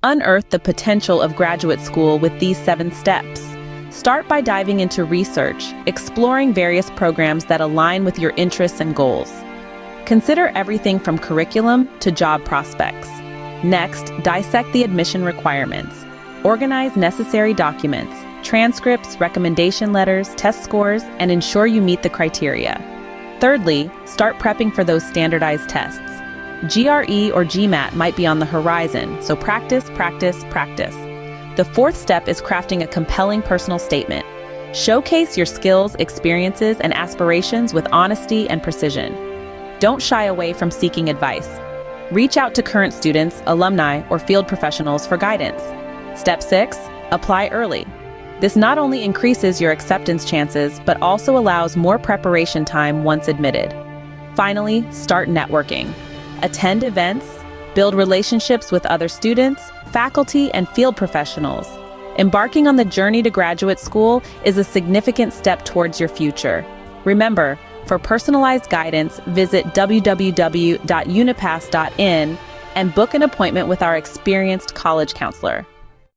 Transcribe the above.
Unearth the potential of graduate school with these 7 steps. Start by diving into research, exploring various programs that align with your interests and goals. Consider everything from curriculum to job prospects. Next, dissect the admission requirements. Organize necessary documents, transcripts, recommendation letters, test scores, and ensure you meet the criteria. Thirdly, start prepping for those standardized tests. GRE or GMAT might be on the horizon, so practice, practice, practice. The 4th step is crafting a compelling personal statement. Showcase your skills, experiences, and aspirations with honesty and precision. Don't shy away from seeking advice. Reach out to current students, alumni, or field professionals for guidance. Step 6, apply early. This not only increases your acceptance chances, but also allows more preparation time once admitted. Finally, start networking. Attend events, build relationships with other students, faculty, and field professionals. Embarking on the journey to graduate school is a significant step towards your future. Remember, for personalized guidance, visit www.unipass.in and book an appointment with our experienced college counselor.